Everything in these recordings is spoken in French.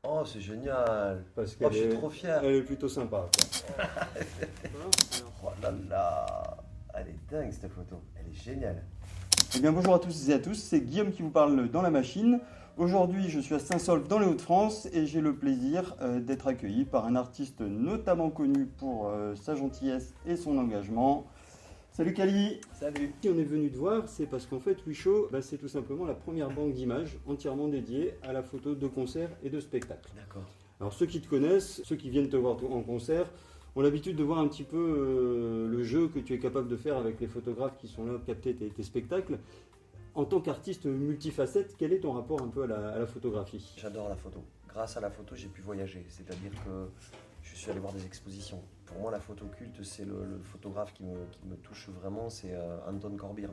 Oh, c'est génial. Parce Oh, qu'elle je suis est, trop fier. elle est plutôt sympa, quoi. Voilà, alors. Oh là là. Elle est dingue cette photo. Elle est géniale. Eh bien, bonjour à tous et à tous, c'est Guillaume qui vous parle dans la machine. Aujourd'hui, je suis à Saint-Saulve dans les Hauts-de-France et j'ai le plaisir d'être accueilli par un artiste notamment connu pour sa gentillesse et son engagement. Salut Kali. Salut. Si on est venu te voir, c'est parce qu'en fait, Wisho, c'est tout simplement la première banque d'images entièrement dédiée à la photo de concert et de spectacle. D'accord. Alors ceux qui te connaissent, ceux qui viennent te voir en concert, ont l'habitude de voir un petit peu le jeu que tu es capable de faire avec les photographes qui sont là pour capter tes spectacles. En tant qu'artiste multifacette, quel est ton rapport un peu à la photographie? J'adore la photo. Grâce à la photo, j'ai pu voyager. C'est-à-dire que je suis allé voir des expositions. Pour moi, la photo culte, c'est le photographe qui me touche vraiment, c'est Anton Corbijn.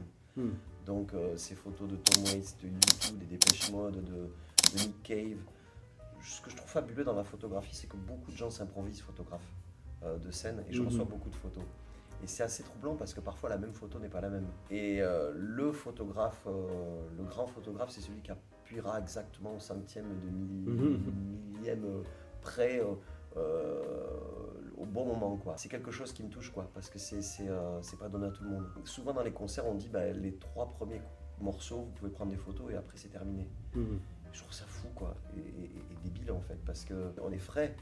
Donc, ces photos de Tom Waits, de U2, des Depeche Mode, de Nick Cave. Ce que je trouve fabuleux dans la photographie, c'est que beaucoup de gens s'improvisent photographes de scène et je reçois beaucoup de photos. Et c'est assez troublant parce que parfois la même photo n'est pas la même. Et le photographe, le grand photographe, c'est celui qui appuiera exactement au centième de millième près au bon moment, quoi. C'est quelque chose qui me touche, quoi, parce que c'est pas donné à tout le monde. Souvent dans les concerts, on dit les 3 premiers morceaux, vous pouvez prendre des photos et après c'est terminé. Je trouve ça fou, quoi, et débile en fait, parce qu'on est frais.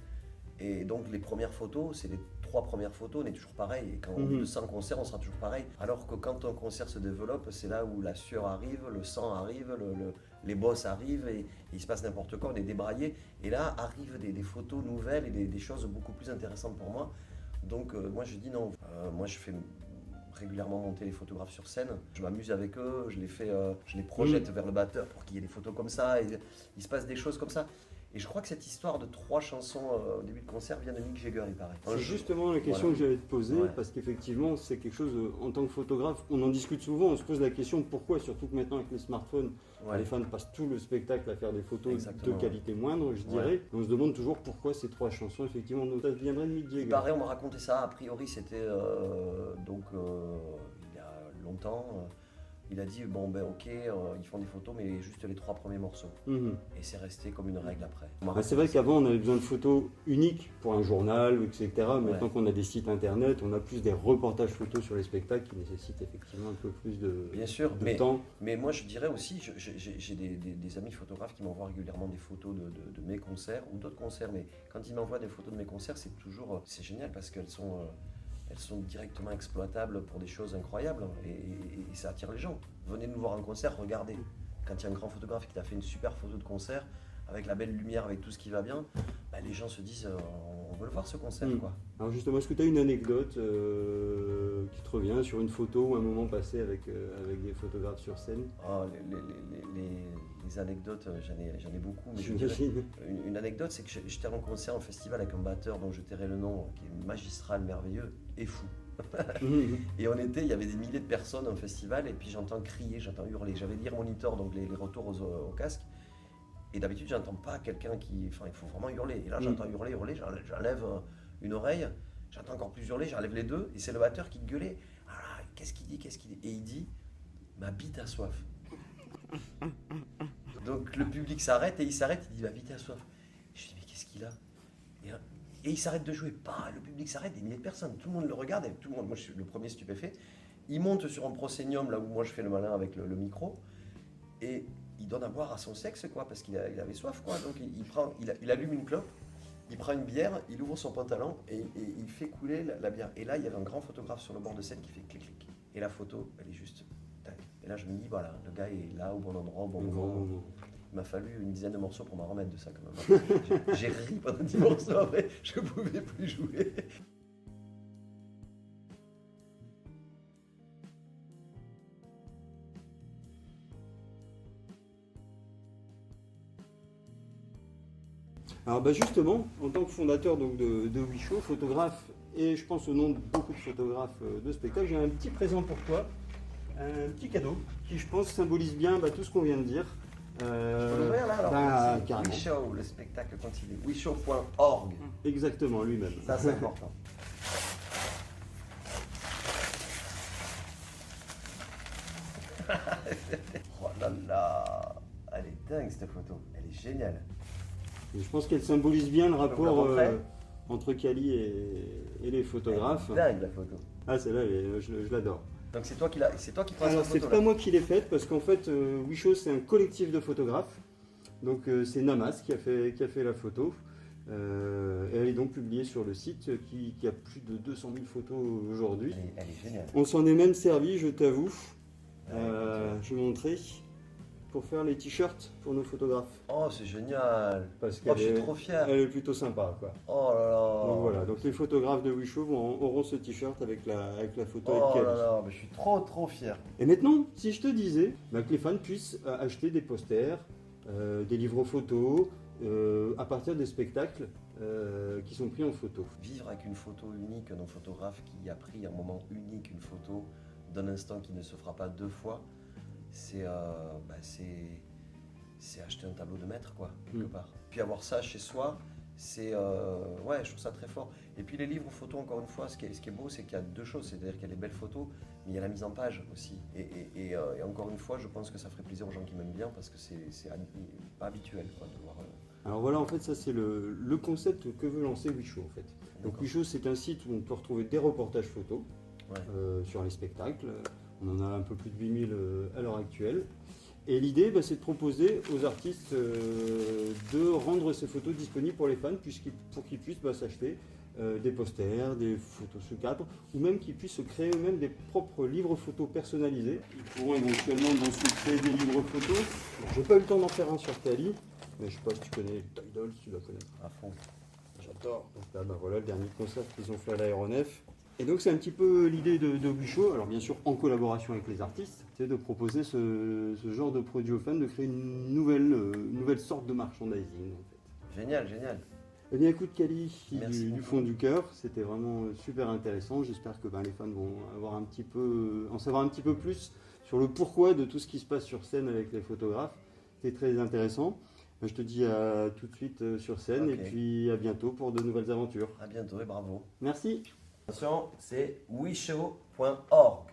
Et donc les premières photos, c'est les 3 premières photos, on est toujours pareil. Et quand au bout de 100 concerts, on sera toujours pareil. Alors que quand un concert se développe, c'est là où la sueur arrive, le sang arrive, les bosses arrivent et il se passe n'importe quoi, on est débraillé. Et là arrivent des photos nouvelles et des choses beaucoup plus intéressantes pour moi. Donc moi je dis non. Moi je fais régulièrement monter les photographes sur scène. Je m'amuse avec eux, je les projette vers le batteur pour qu'il y ait des photos comme ça. Et il se passe des choses comme ça. Et je crois que cette histoire de 3 chansons au début de concert vient de Mick Jagger, il paraît. C'est justement la question que j'allais te poser, parce qu'effectivement, c'est quelque chose, en tant que photographe, on en discute souvent, on se pose la question pourquoi, surtout que maintenant avec les smartphones, les fans passent tout le spectacle à faire des photos de qualité moindre, je dirais. On se demande toujours pourquoi ces 3 chansons, effectivement, ça viendrait de Mick Jagger. Il paraît, on m'a raconté ça, a priori c'était il y a longtemps. Il a dit, ok, ils font des photos, mais juste les 3 premiers morceaux. Et c'est resté comme une règle après. C'est vrai qu'avant, on avait besoin de photos uniques pour un journal, etc. Maintenant qu'on a des sites internet, on a plus des reportages photos sur les spectacles qui nécessitent effectivement un peu plus de, Bien sûr, temps. Mais moi, je dirais aussi, j'ai des amis photographes qui m'envoient régulièrement des photos de mes concerts ou d'autres concerts. Mais quand ils m'envoient des photos de mes concerts, c'est génial parce qu'elles sont directement exploitables pour des choses incroyables et ça attire les gens. Venez nous voir en concert, regardez. Quand il y a un grand photographe qui t'a fait une super photo de concert, avec la belle lumière, avec tout ce qui va bien, les gens se disent on veut le voir ce concert, quoi. Alors justement, est-ce que tu as une anecdote qui te revient sur une photo ou un moment passé avec des photographes sur scène? Les anecdotes, j'en ai beaucoup. Mais j'imagine. Une anecdote, c'est que j'étais en concert en festival avec un batteur dont je tairai le nom, qui est magistral, merveilleux et fou. Et il y avait des milliers de personnes en festival et puis j'entends crier, j'entends hurler. J'avais l'ear monitor, donc les retours au casque. Et d'habitude, j'entends pas quelqu'un il faut vraiment hurler. Et là, j'entends hurler, j'enlève une oreille, j'entends encore plus hurler, j'enlève les deux, et c'est le batteur qui gueulait. Ah, qu'est-ce qu'il dit? Et il dit, ma bite a soif. Donc le public s'arrête, et il s'arrête, il dit, ma bite a soif. Je dis, mais qu'est-ce qu'il a? Et il s'arrête de jouer. Le public s'arrête, des milliers de personnes, tout le monde le regarde, et tout le monde, moi je suis le premier stupéfait. Il monte sur un proscenium, là où moi je fais le malin avec le micro, et il donne à boire à son sexe, quoi, parce qu'il avait soif, quoi. Donc il allume une clope, il prend une bière, il ouvre son pantalon et il fait couler la bière. Et là, il y avait un grand photographe sur le bord de scène qui fait clic-clic. Et la photo, elle est juste tac. Et là, je me dis, voilà, le gars est là, au bon endroit, au bon moment. Il m'a fallu une dizaine de morceaux pour m'en remettre de ça, quand même. J'ai ri pendant 10 morceaux, après, je ne pouvais plus jouer. Alors justement, en tant que fondateur donc, de Wisho, photographe, et je pense au nom de beaucoup de photographes de spectacle, j'ai un petit présent pour toi, un petit cadeau qui je pense symbolise bien tout ce qu'on vient de dire. Je peux l'ouvrir là alors carrément. Wisho, le spectacle continue. Wisho.org. Exactement, lui-même. Ça c'est important. Oh là là, elle est dingue cette photo, elle est géniale. Et je pense qu'elle symbolise bien le rapport entre Cali et les photographes. Elle est dingue la photo. Ah celle-là, je l'adore. Donc c'est toi qui prends cette photo. Alors c'est pas moi qui l'ai faite parce qu'en fait Wisho c'est un collectif de photographes. Donc c'est Namas qui a fait la photo. Et elle est donc publiée sur le site qui a plus de 200 000 photos aujourd'hui. Elle est géniale. On s'en est même servi, je t'avoue. Je vais montrer pour faire les t-shirts pour nos photographes. Oh, c'est génial. Parce je suis trop fier. Elle est plutôt sympa, quoi. Oh là là. Donc voilà, donc les photographes de Wisho auront ce t-shirt avec la photo avec Cali. Oh là là, mais je suis trop fier. Et maintenant, si je te disais que les fans puissent acheter des posters, des livres photos, à partir des spectacles qui sont pris en photo. Vivre avec une photo unique d'un photographe qui a pris un moment unique, une photo d'un instant qui ne se fera pas deux fois, c'est acheter un tableau de maître, quoi, quelque part. Puis avoir ça chez soi, je trouve ça très fort. Et puis les livres photos, encore une fois, ce qui est beau, c'est qu'il y a deux choses, c'est-à-dire qu'il y a les belles photos, mais il y a la mise en page aussi. Et encore une fois, je pense que ça ferait plaisir aux gens qui m'aiment bien, parce que c'est pas habituel, quoi, de voir... Alors voilà, en fait, ça c'est le concept que veut lancer Wisho, en fait. Donc Wisho, c'est un site où on peut retrouver des reportages photos sur les spectacles. On en a un peu plus de 8000 à l'heure actuelle. Et l'idée, c'est de proposer aux artistes de rendre ces photos disponibles pour les fans, pour qu'ils puissent s'acheter des posters, des photos sous cadre, ou même qu'ils puissent se créer eux-mêmes des propres livres photos personnalisés. Ils pourront éventuellement se créer des livres photos. Je n'ai pas eu le temps d'en faire un sur Cali, mais je ne sais pas si tu connais Tidal, si tu dois connaître. À fond. J'adore. Donc là, voilà le dernier concert qu'ils ont fait à l'Aéronef. Et donc c'est un petit peu l'idée de Wisho, alors bien sûr en collaboration avec les artistes, c'est de proposer ce genre de produit aux fans, de créer une nouvelle sorte de merchandising en fait. Génial. Eh bien écoute Cali, du fond du cœur, c'était vraiment super intéressant. J'espère que les fans vont en savoir un petit peu plus sur le pourquoi de tout ce qui se passe sur scène avec les photographes. C'était très intéressant. Je te dis à tout de suite sur scène et puis à bientôt pour de nouvelles aventures. À bientôt et bravo. Merci. Attention, c'est wisho.org.